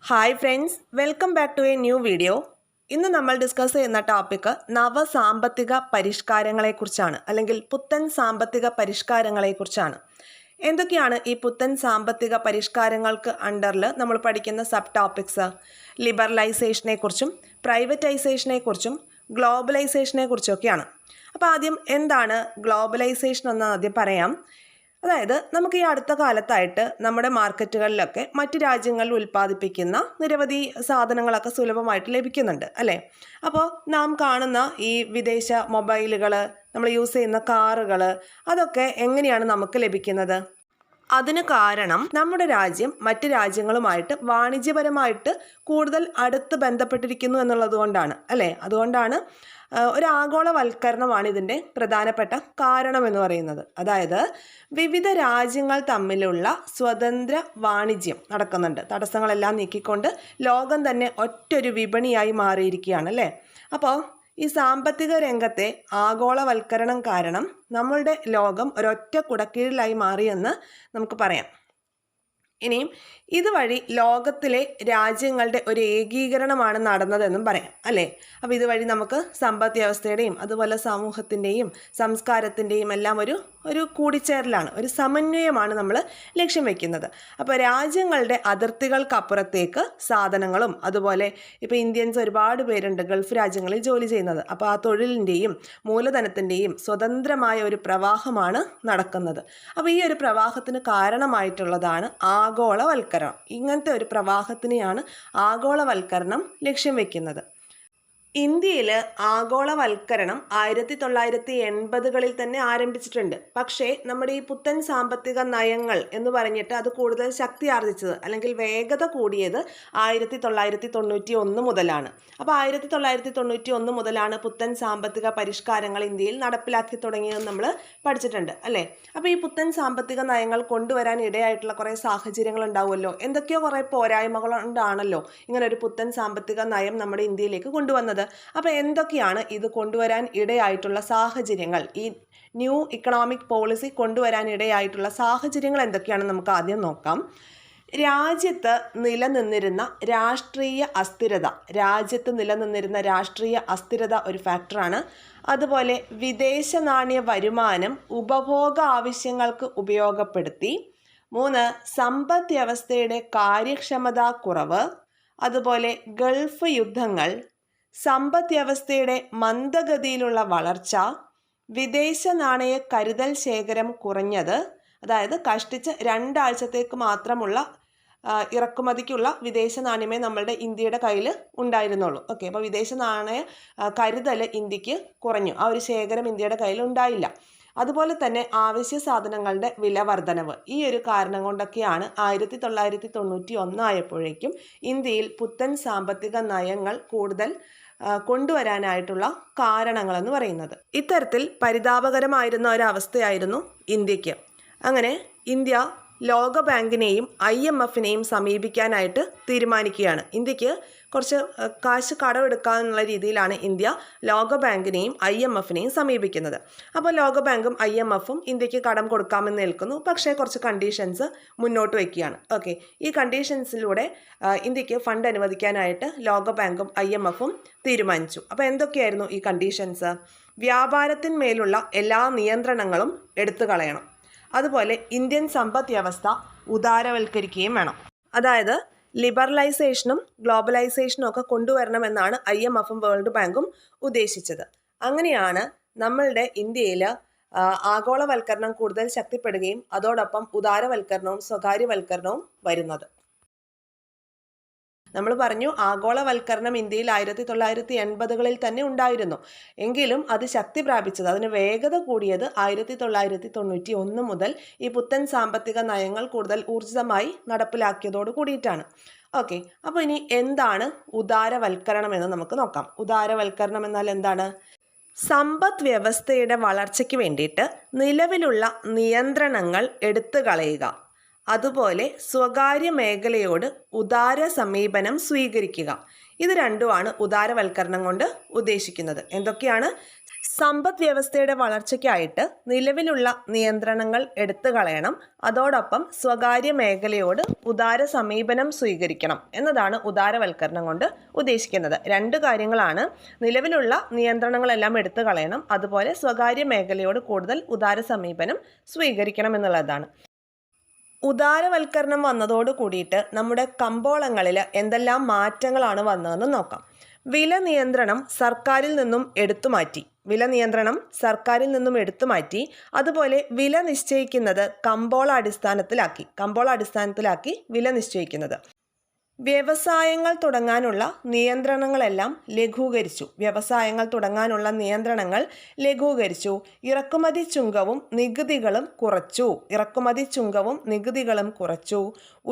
Hi friends, welcome back to a new video. ഇന്ന് നമ്മൾ discuss ചെയ്യുന്ന ടോപ്പിക്ക് നവസാമ്പത്തിക പരിഷ്കാരങ്ങളെക്കുറിച്ചാണ്, അല്ലെങ്കിൽ പുത്തൻ സാമ്പത്തിക പരിഷ്കാരങ്ങളെക്കുറിച്ചാണ്. എന്തൊക്കെയാണ് ഈ പുത്തൻ സാമ്പത്തിക പരിഷ്കാരങ്ങൾക്ക് അണ്ടറിൽ നമ്മൾ പഠിക്കുന്ന സബ് ടോപ്പിക്സ്? ലിബറലൈസേഷനെ കുറിച്ചും പ്രൈവറ്റൈസേഷനെ കുറിച്ചും ഗ്ലോബലൈസേഷനെ കുറിച്ചൊക്കെയാണ്. അപ്പോൾ ആദ്യം എന്താണ് ഗ്ലോബലൈസേഷൻ എന്ന് ആദ്യം പറയാം. അതായത് നമുക്ക് ഈ അടുത്ത കാലത്തായിട്ട് നമ്മുടെ മാർക്കറ്റുകളിലൊക്കെ മറ്റു രാജ്യങ്ങളിൽ ഉൽപ്പാദിപ്പിക്കുന്ന നിരവധി സാധനങ്ങളൊക്കെ സുലഭമായിട്ട് ലഭിക്കുന്നുണ്ട് അല്ലേ? അപ്പോൾ നാം കാണുന്ന ഈ വിദേശ മൊബൈലുകൾ, നമ്മൾ യൂസ് ചെയ്യുന്ന കാറുകൾ, അതൊക്കെ എങ്ങനെയാണ് നമുക്ക് ലഭിക്കുന്നത്? അതിന് കാരണം നമ്മുടെ രാജ്യം മറ്റ് രാജ്യങ്ങളുമായിട്ട് വാണിജ്യപരമായിട്ട് കൂടുതൽ അടുത്ത് ബന്ധപ്പെട്ടിരിക്കുന്നു എന്നുള്ളത് കൊണ്ടാണ് അല്ലേ? അതുകൊണ്ടാണ് ഒരു ആഗോളവൽക്കരണമാണ് ഇതിൻ്റെ പ്രധാനപ്പെട്ട കാരണമെന്ന് പറയുന്നത്. അതായത് വിവിധ രാജ്യങ്ങൾ തമ്മിലുള്ള സ്വതന്ത്ര വാണിജ്യം നടക്കുന്നുണ്ട്. തടസ്സങ്ങളെല്ലാം നീക്കിക്കൊണ്ട് ലോകം തന്നെ ഒറ്റൊരു വിപണിയായി മാറിയിരിക്കുകയാണ് അല്ലേ? അപ്പോൾ ഈ സാമ്പത്തിക രംഗത്തെ ആഗോളവൽക്കരണം കാരണം നമ്മളുടെ ലോകം ഒരൊറ്റ കുടക്കീഴിലായി മാറിയെന്ന് നമുക്ക് പറയാം. ഇനിയും ഇതുവഴി ലോകത്തിലെ രാജ്യങ്ങളുടെ ഒരു ഏകീകരണമാണ് നടന്നതെന്നും പറയാം അല്ലേ? അപ്പോൾ ഇതുവഴി നമുക്ക് സമ്പദ് വ്യവസ്ഥയുടെയും അതുപോലെ സമൂഹത്തിൻ്റെയും സംസ്കാരത്തിൻ്റെയും എല്ലാം ഒരു കൂടിച്ചേരലാണ്, ഒരു സമന്വയമാണ് നമ്മൾ ലക്ഷ്യം വയ്ക്കുന്നത്. അപ്പോൾ രാജ്യങ്ങളുടെ അതിർത്തികൾക്കപ്പുറത്തേക്ക് സാധനങ്ങളും, അതുപോലെ ഇപ്പോൾ ഇന്ത്യൻസ് ഒരുപാട് പേരുണ്ട് ഗൾഫ് രാജ്യങ്ങളിൽ ജോലി ചെയ്യുന്നത്. അപ്പോൾ ആ തൊഴിലിൻ്റെയും മൂലധനത്തിൻ്റെയും സ്വതന്ത്രമായ ഒരു പ്രവാഹമാണ് നടക്കുന്നത്. അപ്പോൾ ഈ ഒരു പ്രവാഹത്തിന് കാരണമായിട്ടുള്ളതാണ് ആഗോളവൽക്കരണം. ഇങ്ങനത്തെ ഒരു പ്രവാഹത്തിനെയാണ് ആഗോളവൽക്കരണം ലക്ഷ്യം വെക്കുന്നത്. ഇന്ത്യയിൽ ആഗോളവൽക്കരണം 1980കളിൽ തന്നെ ആരംഭിച്ചിട്ടുണ്ട്. പക്ഷേ നമ്മുടെ ഈ പുത്തൻ സാമ്പത്തിക നയങ്ങൾ എന്ന് പറഞ്ഞിട്ട് അത് കൂടുതൽ ശക്തി ആർജിച്ചത്, അല്ലെങ്കിൽ വേഗത കൂടിയത് 1991 മുതലാണ്. അപ്പോൾ 1991 മുതലാണ് പുത്തൻ സാമ്പത്തിക പരിഷ്കാരങ്ങൾ ഇന്ത്യയിൽ നടപ്പിലാക്കി തുടങ്ങിയതെന്ന് നമ്മൾ പഠിച്ചിട്ടുണ്ട് അല്ലേ? അപ്പോൾ ഈ പുത്തൻ സാമ്പത്തിക നയങ്ങൾ കൊണ്ടുവരാൻ ഇടയായിട്ടുള്ള കുറേ സാഹചര്യങ്ങൾ ഉണ്ടാവുമല്ലോ. എന്തൊക്കെയോ കുറേ പോരായ്മകൾ കൊണ്ടാണല്ലോ ഇങ്ങനെ ഒരു പുത്തൻ സാമ്പത്തിക നയം നമ്മുടെ ഇന്ത്യയിലേക്ക് കൊണ്ടുവന്നത്. അപ്പോൾ എന്തൊക്കെയാണ് ഇത് കൊണ്ടുവരാൻ ഇടയായിട്ടുള്ള സാഹചര്യങ്ങൾ? ഈ ന്യൂ ഇക്കണോമിക് പോളിസി കൊണ്ടുവരാൻ ഇടയായിട്ടുള്ള സാഹചര്യങ്ങൾ എന്തൊക്കെയാണെന്ന് നമുക്ക് ആദ്യം നോക്കാം. രാജ്യത്ത് നിലനിന്നിരുന്ന രാഷ്ട്രീയ അസ്ഥിരത ഒരു ഫാക്ടറാണ്. അതുപോലെ വിദേശ നാണ്യ വരുമാനം ഉപഭോഗ ആവശ്യങ്ങൾക്ക് ഉപയോഗപ്പെടുത്തി. 3, സമ്പദ് വ്യവസ്ഥയുടെ കാര്യക്ഷമതാ കുറവ്, അതുപോലെ ഗൾഫ് യുദ്ധങ്ങൾ, സമ്പദ് വ്യവസ്ഥയുടെ മന്ദഗതിയിലുള്ള വളർച്ച, വിദേശ നാണയ കരുതൽ ശേഖരം കുറഞ്ഞത്, അതായത് കഷ്ടിച്ച് 2 ആഴ്ചത്തേക്ക് മാത്രമുള്ള ഇറക്കുമതിക്കുള്ള വിദേശ നാണ്യമേ നമ്മളുടെ ഇന്ത്യയുടെ കയ്യിൽ ഉണ്ടായിരുന്നുള്ളൂ. ഓക്കെ, അപ്പോൾ വിദേശ നാണയ കരുതൽ ഇന്ത്യക്ക് കുറഞ്ഞു, ആ ഒരു ശേഖരം ഇന്ത്യയുടെ കയ്യിൽ ഉണ്ടായില്ല. അതുപോലെ തന്നെ ആവശ്യ സാധനങ്ങളുടെ വില വർധനവ്. ഈ ഒരു കാരണം കൊണ്ടൊക്കെയാണ് 1991 ആയപ്പോഴേക്കും ഇന്ത്യയിൽ പുത്തൻ സാമ്പത്തിക നയങ്ങൾ കൂടുതൽ കൊണ്ടുവരാനായിട്ടുള്ള കാരണങ്ങളെന്ന് പറയുന്നത്. ഇത്തരത്തിൽ പരിതാപകരമായിരുന്ന ഒരവസ്ഥയായിരുന്നു ഇന്ത്യക്ക്. അങ്ങനെ ഇന്ത്യ ലോകബാങ്കിനെയും IMFനെയും സമീപിക്കാനായിട്ട് തീരുമാനിക്കുകയാണ്. ഇന്ത്യക്ക് കുറച്ച് കാശ് കടമെടുക്കാനുള്ള രീതിയിലാണ് ഇന്ത്യ ലോകബാങ്കിനെയും IMFനെയും സമീപിക്കുന്നത്. അപ്പോൾ ലോകബാങ്കും IMFും ഇന്ത്യക്ക് കടം കൊടുക്കാമെന്ന് നിൽക്കുന്നു. പക്ഷേ കുറച്ച് കണ്ടീഷൻസ് മുന്നോട്ട് വയ്ക്കുകയാണ്. ഓക്കെ, ഈ കണ്ടീഷൻസിലൂടെ ഇന്ത്യക്ക് ഫണ്ട് അനുവദിക്കാനായിട്ട് ലോകബാങ്കും IMFും തീരുമാനിച്ചു. അപ്പോൾ എന്തൊക്കെയായിരുന്നു ഈ കണ്ടീഷൻസ്? വ്യാപാരത്തിന്മേലുള്ള എല്ലാ നിയന്ത്രണങ്ങളും എടുത്തു കളയണം. അതുപോലെ ഇന്ത്യൻ സമ്പദ് വ്യവസ്ഥ ഉദാരവൽക്കരിക്കുകയും വേണം. അതായത് ലിബറലൈസേഷനും ഗ്ലോബലൈസേഷനും ഒക്കെ കൊണ്ടുവരണമെന്നാണ് IMFും വേൾഡ് ബാങ്കും ഉദ്ദേശിച്ചത്. അങ്ങനെയാണ് നമ്മളുടെ ഇന്ത്യയിൽ ആഗോളവൽക്കരണം കൂടുതൽ ശക്തിപ്പെടുകയും അതോടൊപ്പം ഉദാരവൽക്കരണവും സ്വകാര്യവൽക്കരണവും വരുന്നത്. നമ്മൾ പറഞ്ഞു ആഗോളവൽക്കരണം ഇന്ത്യയിൽ 1980കളിൽ തന്നെ ഉണ്ടായിരുന്നു. എങ്കിലും അത് ശക്തി പ്രാപിച്ചത്, അതിന് വേഗത കൂടിയത് 1991 മുതൽ ഈ പുത്തൻ സാമ്പത്തിക നയങ്ങൾ കൂടുതൽ ഊർജിതമായി നടപ്പിലാക്കിയതോട് കൂടിയിട്ടാണ്. ഓക്കെ, അപ്പോൾ ഇനി എന്താണ് ഉദാരവൽക്കരണം എന്ന് നമുക്ക് നോക്കാം. ഉദാരവൽക്കരണം എന്നാൽ എന്താണ്? സമ്പദ് വ്യവസ്ഥയുടെ വളർച്ചയ്ക്ക് വേണ്ടിയിട്ട് നിലവിലുള്ള നിയന്ത്രണങ്ങൾ എടുത്തു കളയുക, അതുപോലെ സ്വകാര്യ മേഖലയോട് ഉദാര സമീപനം സ്വീകരിക്കുക. ഇത് രണ്ടുമാണ് ഉദാരവൽക്കരണം കൊണ്ട് ഉദ്ദേശിക്കുന്നത്. എന്തൊക്കെയാണ്? സമ്പദ് വ്യവസ്ഥയുടെ വളർച്ചയ്ക്കായിട്ട് നിലവിലുള്ള നിയന്ത്രണങ്ങൾ എടുത്തു കളയണം, അതോടൊപ്പം സ്വകാര്യ മേഖലയോട് ഉദാര സമീപനം സ്വീകരിക്കണം എന്നതാണ് ഉദാരവൽക്കരണം കൊണ്ട് ഉദ്ദേശിക്കുന്നത്. രണ്ട് കാര്യങ്ങളാണ്: നിലവിലുള്ള നിയന്ത്രണങ്ങളെല്ലാം എടുത്തു കളയണം, അതുപോലെ സ്വകാര്യ മേഖലയോട് കൂടുതൽ ഉദാര സമീപനം സ്വീകരിക്കണം എന്നുള്ളതാണ്. ഉദാരവൽക്കരണം വന്നതോട് കൂടിയിട്ട് നമ്മുടെ കമ്പോളങ്ങളിൽ എന്തെല്ലാം മാറ്റങ്ങളാണ് വന്നതെന്ന് നോക്കാം. വില നിയന്ത്രണം സർക്കാരിൽ നിന്നും എടുത്തുമാറ്റി. അതുപോലെ വില നിശ്ചയിക്കുന്നത് കമ്പോളാടിസ്ഥാനത്തിലാക്കി വില നിശ്ചയിക്കുന്നത്. വ്യവസായങ്ങൾ തുടങ്ങാനുള്ള നിയന്ത്രണങ്ങളെല്ലാം ലഘൂകരിച്ചു. ഇറക്കുമതി ചുങ്കവും നികുതികളും കുറച്ചു.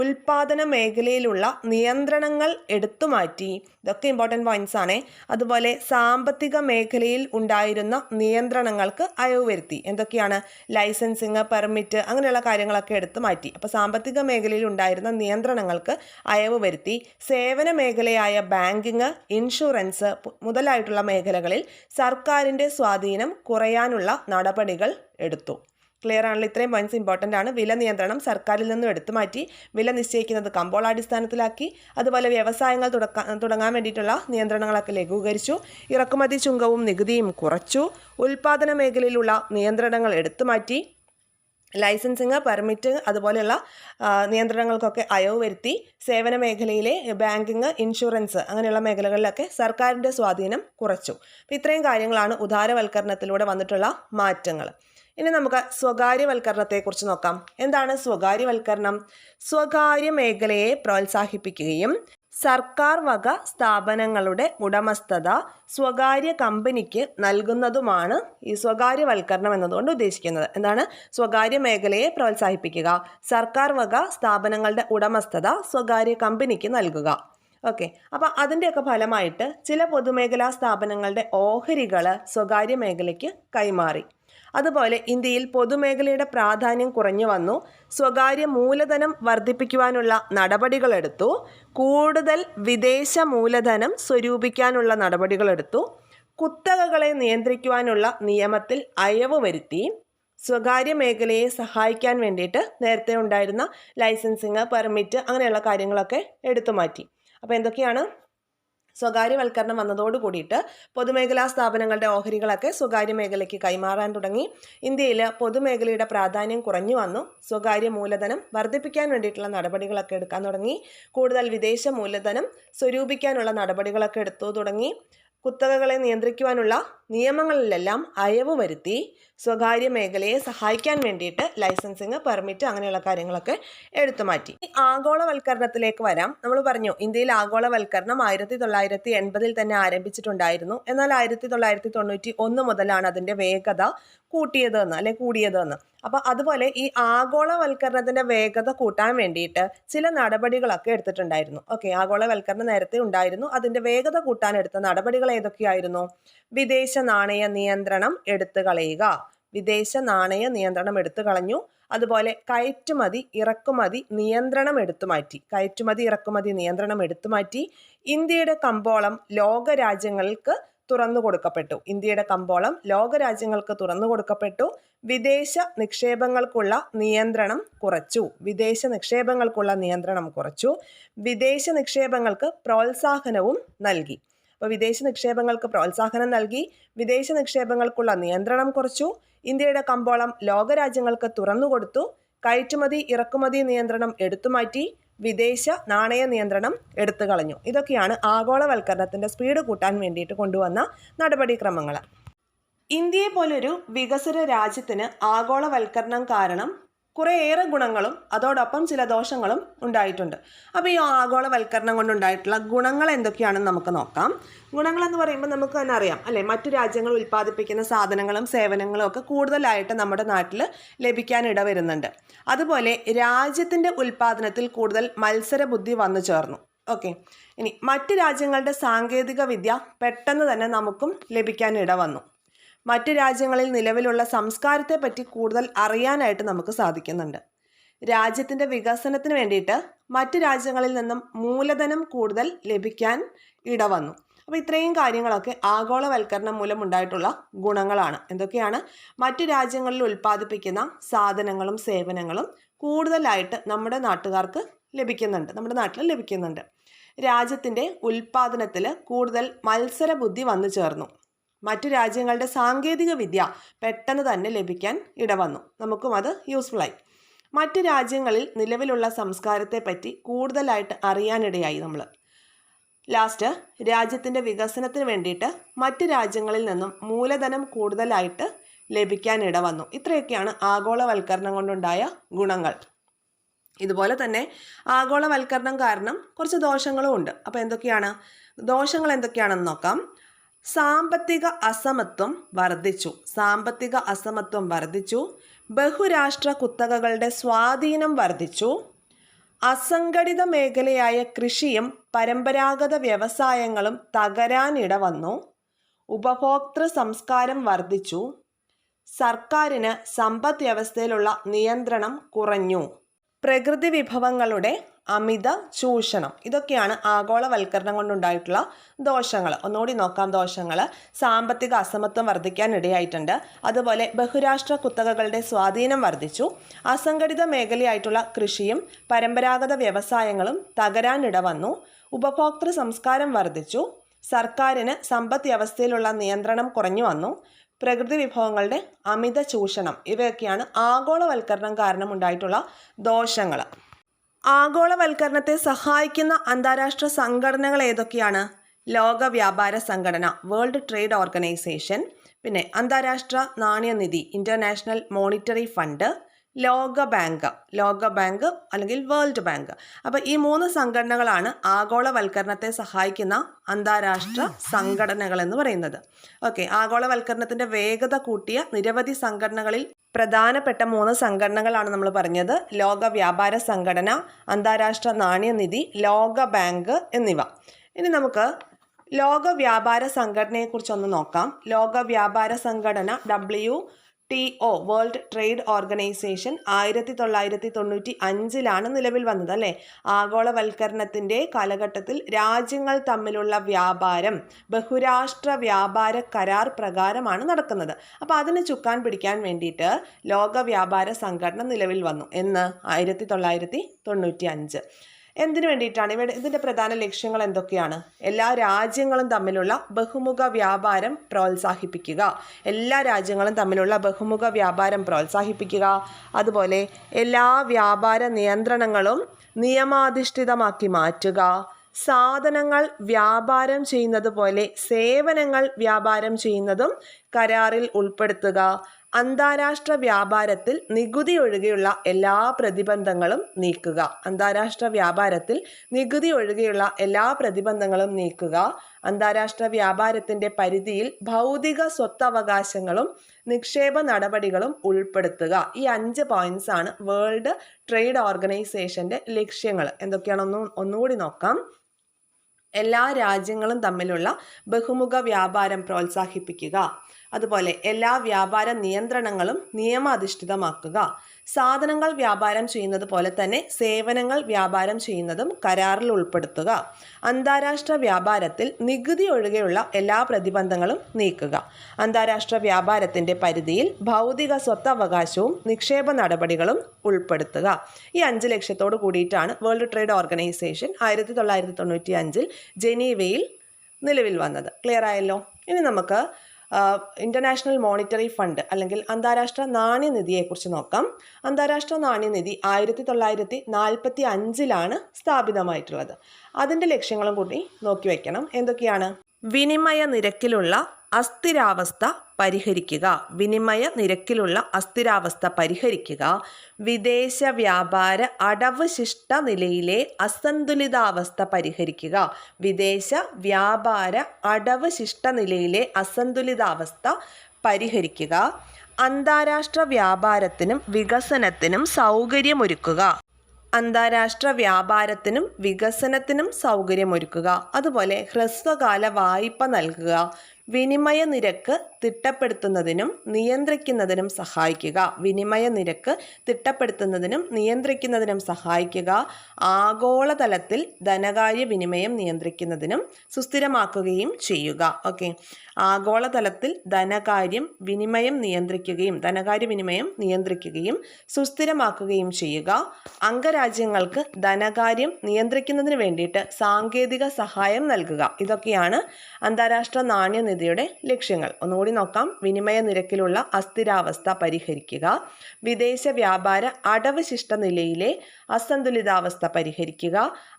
ഉൽപാദന മേഖലയിലുള്ള നിയന്ത്രണങ്ങൾ എടുത്തുമാറ്റി. ഇതൊക്കെ ഇമ്പോർട്ടൻറ്റ് പോയിന്റ്സ് ആണ്. അതുപോലെ സാമ്പത്തിക മേഖലയിൽ ഉണ്ടായിരുന്ന നിയന്ത്രണങ്ങൾക്ക് അയവ് വരുത്തി. എന്തൊക്കെയാണ്? ലൈസൻസിങ്, പെർമിറ്റ്, അങ്ങനെയുള്ള കാര്യങ്ങളൊക്കെ എടുത്തു മാറ്റി. അപ്പോൾ സാമ്പത്തിക മേഖലയിൽ ഉണ്ടായിരുന്ന നിയന്ത്രണങ്ങൾക്ക് അയവ് വരുത്തി. സേവന മേഖലയായ ബാങ്കിങ്, ഇൻഷുറൻസ് മുതലായിട്ടുള്ള മേഖലകളിൽ സർക്കാരിൻ്റെ സ്വാധീനം കുറയാനുള്ള നടപടികൾ എടുത്തു. ക്ലിയർ ആണല്ലോ? ഇത്രയും പോയിന്റ്സ് ഇമ്പോർട്ടൻ്റ് ആണ്. വില നിയന്ത്രണം സർക്കാരിൽ നിന്നും എടുത്തു മാറ്റി. വില നിശ്ചയിക്കുന്നത് കമ്പോളാടിസ്ഥാനത്തിലാക്കി. അതുപോലെ വ്യവസായങ്ങൾ തുടങ്ങാൻ വേണ്ടിയിട്ടുള്ള നിയന്ത്രണങ്ങളൊക്കെ ലഘൂകരിച്ചു. ഇറക്കുമതി ചുങ്കവും നികുതിയും കുറച്ചു. ഉൽപാദന മേഖലയിലുള്ള നിയന്ത്രണങ്ങൾ എടുത്തു മാറ്റി. ലൈസൻസിങ്, പെർമിറ്റ് അതുപോലെയുള്ള നിയന്ത്രണങ്ങൾക്കൊക്കെ അയവ് വരുത്തി. സേവന മേഖലയിലെ ബാങ്കിങ്, ഇൻഷുറൻസ് അങ്ങനെയുള്ള മേഖലകളിലൊക്കെ സർക്കാരിൻ്റെ സ്വാധീനം കുറച്ചു. അപ്പോൾ ഇത്രയും കാര്യങ്ങളാണ് ഉദാരവൽക്കരണത്തിലൂടെ വന്നിട്ടുള്ള മാറ്റങ്ങൾ. ഇനി നമുക്ക് സ്വകാര്യവൽക്കരണത്തെക്കുറിച്ച് നോക്കാം. എന്താണ് സ്വകാര്യവൽക്കരണം? സ്വകാര്യ മേഖലയെ പ്രോത്സാഹിപ്പിക്കുകയും സർക്കാർ വക സ്ഥാപനങ്ങളുടെ ഉടമസ്ഥത സ്വകാര്യ കമ്പനിക്ക് നൽകുന്നതുമാണ് ഈ സ്വകാര്യവൽക്കരണം എന്നതുകൊണ്ട് ഉദ്ദേശിക്കുന്നത്. എന്താണ്? സ്വകാര്യ മേഖലയെ പ്രോത്സാഹിപ്പിക്കുക, സർക്കാർ വക സ്ഥാപനങ്ങളുടെ ഉടമസ്ഥത സ്വകാര്യ കമ്പനിക്ക് നൽകുക. ഓക്കെ, അപ്പോൾ അതിൻ്റെയൊക്കെ ഫലമായിട്ട് ചില പൊതുമേഖലാ സ്ഥാപനങ്ങളുടെ ഓഹരികൾ സ്വകാര്യ മേഖലയ്ക്ക് കൈമാറി. അതുപോലെ ഇന്ത്യയിൽ പൊതുമേഖലയുടെ പ്രാധാന്യം കുറഞ്ഞു വന്നു. സ്വകാര്യ മൂലധനം വർദ്ധിപ്പിക്കുവാനുള്ള നടപടികളെടുത്തു. കൂടുതൽ വിദേശ മൂലധനം സ്വരൂപിക്കാനുള്ള നടപടികളെടുത്തു. കുത്തകകളെ നിയന്ത്രിക്കുവാനുള്ള നിയമത്തിൽ അയവ് വരുത്തി. സ്വകാര്യ മേഖലയെ സഹായിക്കാൻ വേണ്ടിയിട്ട് നേരത്തെ ഉണ്ടായിരുന്ന ലൈസൻസിങ്, പെർമിറ്റ് അങ്ങനെയുള്ള കാര്യങ്ങളൊക്കെ എടുത്തു മാറ്റി. അപ്പോൾ എന്തൊക്കെയാണ്? സ്വകാര്യവൽക്കരണം വന്നതോട് കൂടിയിട്ട് പൊതുമേഖലാ സ്ഥാപനങ്ങളുടെ ഓഹരികളൊക്കെ സ്വകാര്യ മേഖലയ്ക്ക് കൈമാറാൻ തുടങ്ങി. ഇന്ത്യയിൽ പൊതുമേഖലയുടെ പ്രാധാന്യം കുറഞ്ഞു വന്നു. സ്വകാര്യ മൂലധനം വർദ്ധിപ്പിക്കാൻ വേണ്ടിയിട്ടുള്ള നടപടികളൊക്കെ എടുക്കാൻ തുടങ്ങി. കൂടുതൽ വിദേശ മൂലധനം സ്വരൂപിക്കാനുള്ള നടപടികളൊക്കെ എടുത്തു തുടങ്ങി. കുത്തകകളെ നിയന്ത്രിക്കുവാനുള്ള നിയമങ്ങളിലെല്ലാം അയവ് വരുത്തി. സ്വകാര്യ മേഖലയെ സഹായിക്കാൻ വേണ്ടിയിട്ട് ലൈസൻസിങ്, പെർമിറ്റ് അങ്ങനെയുള്ള കാര്യങ്ങളൊക്കെ എടുത്തു മാറ്റി. ആഗോളവൽക്കരണത്തിലേക്ക് വരാം. നമ്മൾ പറഞ്ഞു ഇന്ത്യയിൽ ആഗോളവൽക്കരണം 1980 തന്നെ ആരംഭിച്ചിട്ടുണ്ടായിരുന്നു. എന്നാൽ 1991 മുതലാണ് അതിൻ്റെ വേഗത കൂടിയതെന്ന്. അപ്പോൾ അതുപോലെ ഈ ആഗോളവൽക്കരണത്തിൻ്റെ വേഗത കൂട്ടാൻ വേണ്ടിയിട്ട് ചില നടപടികളൊക്കെ എടുത്തിട്ടുണ്ടായിരുന്നു. ഓക്കെ, ആഗോളവൽക്കരണം നേരത്തെ ഉണ്ടായിരുന്നു. അതിൻ്റെ വേഗത കൂട്ടാൻ എടുത്ത നടപടികൾ ഏതൊക്കെയായിരുന്നു? വിദേശ നാണയ നിയന്ത്രണം എടുത്തു കളഞ്ഞു. അതുപോലെ കയറ്റുമതി ഇറക്കുമതി നിയന്ത്രണം എടുത്തു മാറ്റി. ഇന്ത്യയുടെ കമ്പോളം ലോകരാജ്യങ്ങൾക്ക് തുറന്നു കൊടുക്കപ്പെട്ടു. വിദേശ നിക്ഷേപങ്ങൾക്കുള്ള നിയന്ത്രണം കുറച്ചു. വിദേശ നിക്ഷേപങ്ങൾക്ക് പ്രോത്സാഹനവും നൽകി. അപ്പോൾ വിദേശ നിക്ഷേപങ്ങൾക്ക് പ്രോത്സാഹനം നൽകി. വിദേശ നിക്ഷേപങ്ങൾക്കുള്ള നിയന്ത്രണം കുറച്ചു. ഇന്ത്യയുടെ കമ്പോളം ലോകരാജ്യങ്ങൾക്ക് തുറന്നുകൊടുത്തു. കയറ്റുമതി ഇറക്കുമതി നിയന്ത്രണം എടുത്തുമാറ്റി. വിദേശ നാണയ നിയന്ത്രണം എടുത്തു കളഞ്ഞു. ഇതൊക്കെയാണ് ആഗോളവൽക്കരണത്തിൻ്റെ സ്പീഡ് കൂട്ടാൻ വേണ്ടിയിട്ട് കൊണ്ടുവന്ന നടപടിക്രമങ്ങൾ. ഇന്ത്യയെ പോലൊരു വികസിത രാജ്യത്തിന് ആഗോളവൽക്കരണം കാരണം കുറേയേറെ ഗുണങ്ങളും അതോടൊപ്പം ചില ദോഷങ്ങളും ഉണ്ടായിട്ടുണ്ട്. അപ്പോൾ ഈ ആഗോളവൽക്കരണം കൊണ്ടുണ്ടായിട്ടുള്ള ഗുണങ്ങൾ എന്തൊക്കെയാണെന്ന് നമുക്ക് നോക്കാം. ഗുണങ്ങളെന്ന് പറയുമ്പോൾ നമുക്ക് തന്നെ അറിയാം അല്ലേ, മറ്റു രാജ്യങ്ങൾ ഉൽപ്പാദിപ്പിക്കുന്ന സാധനങ്ങളും സേവനങ്ങളും ഒക്കെ കൂടുതലായിട്ട് നമ്മുടെ നാട്ടിൽ ലഭിക്കാൻ ഇടവരുന്നുണ്ട്. അതുപോലെ രാജ്യത്തിൻ്റെ ഉൽപ്പാദനത്തിൽ കൂടുതൽ മത്സര ബുദ്ധി വന്നു ചേർന്നു. ഓക്കെ, ഇനി മറ്റ് രാജ്യങ്ങളുടെ സാങ്കേതിക വിദ്യ പെട്ടെന്ന് തന്നെ നമുക്കും ലഭിക്കാൻ ഇടവന്നു. മറ്റ് രാജ്യങ്ങളിൽ നിലവിലുള്ള സംസ്കാരത്തെ പറ്റി കൂടുതൽ അറിയാനായിട്ട് നമുക്ക് സാധിക്കുന്നുണ്ട്. രാജ്യത്തിൻ്റെ വികസനത്തിന് വേണ്ടിയിട്ട് മറ്റ് രാജ്യങ്ങളിൽ നിന്നും മൂലധനം കൂടുതൽ ലഭിക്കാൻ ഇടവന്നു. അപ്പോൾ ഇത്രയും കാര്യങ്ങളൊക്കെ ആഗോളവൽക്കരണം മൂലം ഉണ്ടായിട്ടുള്ള ഗുണങ്ങളാണ്. എന്തൊക്കെയാണ്? മറ്റു രാജ്യങ്ങളിൽ ഉൽപ്പാദിപ്പിക്കുന്ന സാധനങ്ങളും സേവനങ്ങളും കൂടുതലായിട്ട് നമ്മുടെ നാട്ടുകാർക്ക് ലഭിക്കുന്നുണ്ട്, നമ്മുടെ നാട്ടിൽ ലഭിക്കുന്നുണ്ട്. രാജ്യത്തിൻ്റെ ഉൽപ്പാദനത്തിൽ കൂടുതൽ മത്സര ബുദ്ധി വന്നു ചേർന്നു. മറ്റു രാജ്യങ്ങളുടെ സാങ്കേതിക വിദ്യ പെട്ടെന്ന് തന്നെ ലഭിക്കാൻ ഇടവന്നു. നമുക്കും അത് യൂസ്ഫുള്ളായി. മറ്റു രാജ്യങ്ങളിൽ നിലവിലുള്ള സംസ്കാരത്തെ പറ്റി കൂടുതലായിട്ട് അറിയാനിടയായി നമ്മൾ. ലാസ്റ്റ്, രാജ്യത്തിൻ്റെ വികസനത്തിന് വേണ്ടിയിട്ട് മറ്റ് രാജ്യങ്ങളിൽ നിന്നും മൂലധനം കൂടുതലായിട്ട് ലഭിക്കാൻ ഇടവന്നു. ഇത്രയൊക്കെയാണ് ആഗോളവൽക്കരണം കൊണ്ടുണ്ടായ ഗുണങ്ങൾ. ഇതുപോലെ തന്നെ ആഗോളവൽക്കരണം കാരണം കുറച്ച് ദോഷങ്ങളും ഉണ്ട്. അപ്പോൾ എന്തൊക്കെയാണ് ദോഷങ്ങൾ? എന്തൊക്കെയാണെന്ന് നോക്കാം. സാമ്പത്തിക അസമത്വം വർദ്ധിച്ചു. ബഹുരാഷ്ട്ര കുത്തകകളുടെ സ്വാധീനം വർദ്ധിച്ചു. അസംഘടിത മേഖലയായ കൃഷിയും പരമ്പരാഗത വ്യവസായങ്ങളും തകരാനിടവന്നു. ഉപഭോക്തൃ സംസ്കാരം വർദ്ധിച്ചു. സർക്കാരിന് സമ്പദ് വ്യവസ്ഥയിലുള്ള നിയന്ത്രണം കുറഞ്ഞു. പ്രകൃതി വിഭവങ്ങളുടെ അമിത ചൂഷണം. ഇതൊക്കെയാണ് ആഗോളവൽക്കരണം കൊണ്ടുണ്ടായിട്ടുള്ള ദോഷങ്ങൾ. ഒന്നുകൂടി നോക്കാം ദോഷങ്ങൾ. സാമ്പത്തിക അസമത്വം വർദ്ധിക്കാൻ ഇടയായിട്ടുണ്ട്. അതുപോലെ ബഹുരാഷ്ട്ര കുത്തകകളുടെ സ്വാധീനം വർദ്ധിച്ചു. അസംഘടിത മേഖലയായിട്ടുള്ള കൃഷിയും പരമ്പരാഗത വ്യവസായങ്ങളും തകരാനിടവന്നു. ഉപഭോക്തൃ സംസ്കാരം വർദ്ധിച്ചു. സർക്കാരിന് സമ്പദ് വ്യവസ്ഥയിലുള്ള നിയന്ത്രണം കുറഞ്ഞു വന്നു. പ്രകൃതി വിഭവങ്ങളുടെ അമിത ചൂഷണം. ഇവയൊക്കെയാണ് ആഗോളവൽക്കരണം കാരണം ഉണ്ടായിട്ടുള്ള ദോഷങ്ങൾ. ആഗോളവൽക്കരണത്തെ സഹായിക്കുന്ന അന്താരാഷ്ട്ര സംഘടനകൾ ഏതൊക്കെയാണ്? ലോക വ്യാപാര സംഘടന, വേൾഡ് ട്രേഡ് ഓർഗനൈസേഷൻ, പിന്നെ അന്താരാഷ്ട്ര നാണയനിധി, ഇന്റർനാഷണൽ മോണിറ്ററി ഫണ്ട്, ലോക ബാങ്ക് അല്ലെങ്കിൽ വേൾഡ് ബാങ്ക്. അപ്പോൾ ഈ 3 സംഘടനകളാണ് ആഗോളവൽക്കരണത്തെ സഹായിക്കുന്ന അന്താരാഷ്ട്ര സംഘടനകൾ എന്ന് പറയുന്നത്. ഓക്കെ, ആഗോളവൽക്കരണത്തിൻ്റെ വേഗത കൂട്ടിയ നിരവധി സംഘടനകളിൽ പ്രധാനപ്പെട്ട 3 സംഘടനകളാണ് നമ്മൾ പറഞ്ഞത്. ലോക വ്യാപാര സംഘടന, അന്താരാഷ്ട്ര നാണയനിധി, ലോക ബാങ്ക് എന്നിവ. ഇനി നമുക്ക് ലോക വ്യാപാര സംഘടനയെക്കുറിച്ചൊന്ന് നോക്കാം. ലോക വ്യാപാര സംഘടന WTO, വേൾഡ് ട്രേഡ് ഓർഗനൈസേഷൻ 1995 നിലവിൽ വന്നത് അല്ലേ. ആഗോളവൽക്കരണത്തിൻ്റെ കാലഘട്ടത്തിൽ രാജ്യങ്ങൾ തമ്മിലുള്ള വ്യാപാരം ബഹുരാഷ്ട്ര വ്യാപാര കരാർ പ്രകാരമാണ് നടക്കുന്നത്. അപ്പോൾ അതിന് ചുക്കാൻ പിടിക്കാൻ വേണ്ടിയിട്ട് ലോക വ്യാപാര സംഘടന നിലവിൽ വന്നു. എന്ന് 1995. എന്തിനു വേണ്ടിയിട്ടാണ്? ഇതിൻ്റെ പ്രധാന ലക്ഷ്യങ്ങൾ എന്തൊക്കെയാണ്? എല്ലാ രാജ്യങ്ങളും തമ്മിലുള്ള ബഹുമുഖ വ്യാപാരം പ്രോത്സാഹിപ്പിക്കുക. അതുപോലെ എല്ലാ വ്യാപാര നിയന്ത്രണങ്ങളും നിയമാധിഷ്ഠിതമാക്കി മാറ്റുക. സാധനങ്ങൾ വ്യാപാരം ചെയ്യുന്നത് പോലെ സേവനങ്ങൾ വ്യാപാരം ചെയ്യുന്നതും കരാറിൽ ഉൾപ്പെടുത്തുക. അന്താരാഷ്ട്ര വ്യാപാരത്തിൽ നികുതി ഒഴികെയുള്ള എല്ലാ പ്രതിബന്ധങ്ങളും നീക്കുക. അന്താരാഷ്ട്ര വ്യാപാരത്തിൻ്റെ പരിധിയിൽ ഭൗതിക സ്വത്തവകാശങ്ങളും നിക്ഷേപ നടപടികളും ഉൾപ്പെടുത്തുക. ഈ 5 പോയിന്റ്സ് ആണ് വേൾഡ് ട്രേഡ് ഓർഗനൈസേഷൻ്റെ ലക്ഷ്യങ്ങൾ. എന്തൊക്കെയാണെന്ന് ഒന്നുകൂടി നോക്കാം. എല്ലാ രാജ്യങ്ങളും തമ്മിലുള്ള ബഹുമുഖ വ്യാപാരം പ്രോത്സാഹിപ്പിക്കുക. അതുപോലെ എല്ലാ വ്യാപാര നിയന്ത്രണങ്ങളും നിയമാധിഷ്ഠിതമാക്കുക. സാധനങ്ങൾ വ്യാപാരം ചെയ്യുന്നത് പോലെ തന്നെ സേവനങ്ങൾ വ്യാപാരം ചെയ്യുന്നതും കരാറിൽ ഉൾപ്പെടുത്തുക. അന്താരാഷ്ട്ര വ്യാപാരത്തിൽ നികുതി ഒഴികെയുള്ള എല്ലാ പ്രതിബന്ധങ്ങളും നീക്കുക. അന്താരാഷ്ട്ര വ്യാപാരത്തിൻ്റെ പരിധിയിൽ ഭൗതിക സ്വത്തവകാശവും നിക്ഷേപ നടപടികളും ഉൾപ്പെടുത്തുക. ഈ 5 ലക്ഷ്യത്തോട് കൂടിയിട്ടാണ് വേൾഡ് ട്രേഡ് ഓർഗനൈസേഷൻ 1995 ജനീവയിൽ നിലവിൽ വന്നത്. ക്ലിയർ ആയല്ലോ? ഇനി നമുക്ക് ഇന്റർനാഷണൽ മോണിറ്ററി ഫണ്ട് അല്ലെങ്കിൽ അന്താരാഷ്ട്ര നാണയനിധിയെക്കുറിച്ച് നോക്കാം. അന്താരാഷ്ട്ര നാണയനിധി 1945 സ്ഥാപിതമായിട്ടുള്ളത്. അതിൻ്റെ ലക്ഷ്യങ്ങളും കൂടി നോക്കി വയ്ക്കണം. എന്തൊക്കെയാണ്? വിനിമയ നിരക്കിലുള്ള അസ്ഥിരാവസ്ഥ പരിഹരിക്കുക. വിദേശ വ്യാപാര അടവുശിഷ്ട നിലയിലെ അസന്തുലിതാവസ്ഥ പരിഹരിക്കുക. അന്താരാഷ്ട്ര വ്യാപാരത്തിനും വികസനത്തിനും സൗകര്യമൊരുക്കുക. അതുപോലെ ഹ്രസ്വകാല വായ്പ നൽകുക. വിനിമയ നിരക്ക് തിട്ടപ്പെടുത്തുന്നതിനും നിയന്ത്രിക്കുന്നതിനും സഹായിക്കുക. വിനിമയ നിരക്ക് തിട്ടപ്പെടുത്തുന്നതിനും നിയന്ത്രിക്കുന്നതിനും സഹായിക്കുക. ആഗോളതലത്തിൽ ധനകാര്യ വിനിമയം നിയന്ത്രിക്കുന്നതിനും സുസ്ഥിരമാക്കുകയും ചെയ്യുക. ഓക്കെ, ആഗോളതലത്തിൽ ധനകാര്യ വിനിമയം നിയന്ത്രിക്കുകയും സുസ്ഥിരമാക്കുകയും ചെയ്യുക. അംഗരാജ്യങ്ങൾക്ക് ധനകാര്യം നിയന്ത്രിക്കുന്നതിന് വേണ്ടിയിട്ട് സാങ്കേതിക സഹായം നൽകുക. ഇതൊക്കെയാണ് അന്താരാഷ്ട്ര നാണ്യനിധിയുടെ ലക്ഷ്യങ്ങൾ. ഒന്നുകൂടി നോക്കാം. വിനിമയ നിരക്കിലുള്ള അസ്ഥിരാവസ്ഥ പരിഹരിക്കുക, വിദേശ വ്യാപാര അടവശിഷ്ട നിലയിലെ അസന്തുലിതാവസ്ഥ പരിഹരിക്കുക,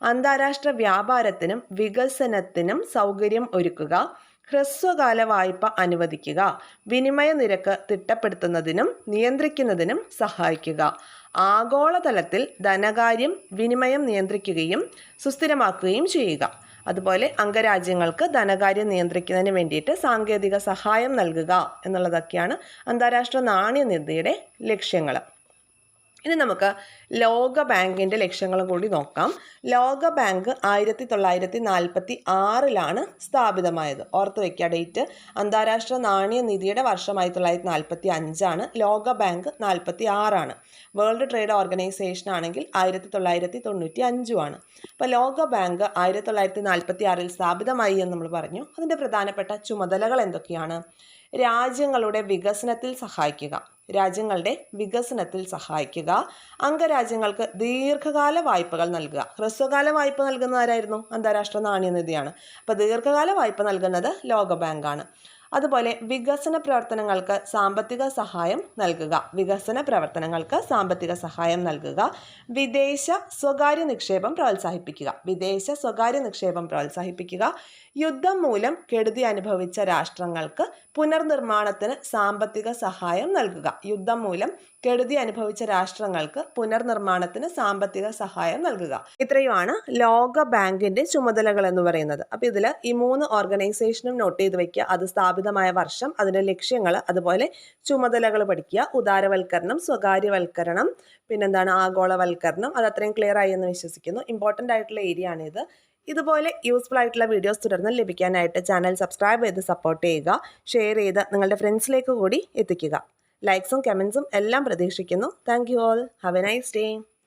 അന്താരാഷ്ട്ര വ്യാപാരത്തിനും വികസനത്തിനും സൗകര്യം ഒരുക്കുക, ഹ്രസ്വകാല വായ്പ അനുവദിക്കുക, വിനിമയ നിരക്ക് തിട്ടപ്പെടുത്തുന്നതിനും നിയന്ത്രിക്കുന്നതിനും സഹായിക്കുക, ആഗോളതലത്തിൽ ധനകാര്യം വിനിമയം നിയന്ത്രിക്കുകയും സുസ്ഥിരമാക്കുകയും ചെയ്യുക. അതുപോലെ അംഗരാജ്യങ്ങൾക്ക് ധനകാര്യം നിയന്ത്രിക്കുന്നതിന് വേണ്ടിയിട്ട് സാങ്കേതിക സഹായം നൽകുക എന്നുള്ളതൊക്കെയാണ് അന്താരാഷ്ട്ര നാണ്യനിധിയുടെ ലക്ഷ്യങ്ങൾ. ഇനി നമുക്ക് ലോക ബാങ്കിൻ്റെ ലക്ഷ്യങ്ങളും കൂടി നോക്കാം. ലോക ബാങ്ക് 1946 സ്ഥാപിതമായത്. ഓർത്ത് വയ്ക്കുക ഡേറ്റ്. അന്താരാഷ്ട്ര നാണ്യനിധിയുടെ വർഷം 1945. ലോക ബാങ്ക് 46. വേൾഡ് ട്രേഡ് ഓർഗനൈസേഷൻ ആണെങ്കിൽ 1995. അപ്പോൾ ലോക ബാങ്ക് 1946 സ്ഥാപിതമായി എന്ന് നമ്മൾ പറഞ്ഞു. അതിൻ്റെ പ്രധാനപ്പെട്ട ചുമതലകൾ എന്തൊക്കെയാണ്? രാജ്യങ്ങളുടെ വികസനത്തിൽ സഹായിക്കുക, അംഗരാജ്യങ്ങൾക്ക് ദീർഘകാല വായ്പകൾ നൽകുക. ഹ്രസ്വകാല വായ്പ നൽകുന്നത് ആരായിരുന്നു? അന്താരാഷ്ട്ര നാണ്യനിധിയാണ്. അപ്പോൾ ദീർഘകാല വായ്പ നൽകുന്നത് ലോക ബാങ്കാണ്. അതുപോലെ വികസന പ്രവർത്തനങ്ങൾക്ക് സാമ്പത്തിക സഹായം നൽകുക, വിദേശ സ്വകാര്യ നിക്ഷേപം പ്രോത്സാഹിപ്പിക്കുക, യുദ്ധം മൂലം കെടുതി അനുഭവിച്ച രാഷ്ട്രങ്ങൾക്ക് പുനർനിർമ്മാണത്തിന് സാമ്പത്തിക സഹായം നൽകുക. ഇത്രയുമാണ് ലോക ബാങ്കിന്റെ ചുമതലകൾ എന്ന് പറയുന്നത്. അപ്പോൾ ഇതിൽ ഈ 3 ഓർഗനൈസേഷനും നോട്ട് ചെയ്ത് വെക്കുക. അത് സ്ഥാപിതമായ വർഷം, അതിന്റെ ലക്ഷ്യങ്ങൾ, അതുപോലെ ചുമതലകൾ പഠിക്കുക. ഉദാരവൽക്കരണം, സ്വകാര്യവൽക്കരണം, പിന്നെന്താണ് ആഗോളവൽക്കരണം. അത് അത്രയും ക്ലിയർ ആയി എന്ന് വിശ്വസിക്കുന്നു. ഇമ്പോർട്ടൻ്റ് ആയിട്ടുള്ള ഏരിയ ആണിത്. ഇതുപോലെ യൂസ്ഫുൾ ആയിട്ടുള്ള വീഡിയോസ് തുടർന്ന് ലഭിക്കാനായിട്ട് ചാനൽ സബ്സ്ക്രൈബ് ചെയ്ത് സപ്പോർട്ട് ചെയ്യുക. ഷെയർ ചെയ്ത് നിങ്ങളുടെ ഫ്രണ്ട്സിലേക്ക് കൂടി എത്തിക്കുക. ലൈക്സും കമൻസും എല്ലാം പ്രതീക്ഷിക്കുന്നു. Thank you all. Have A nice day.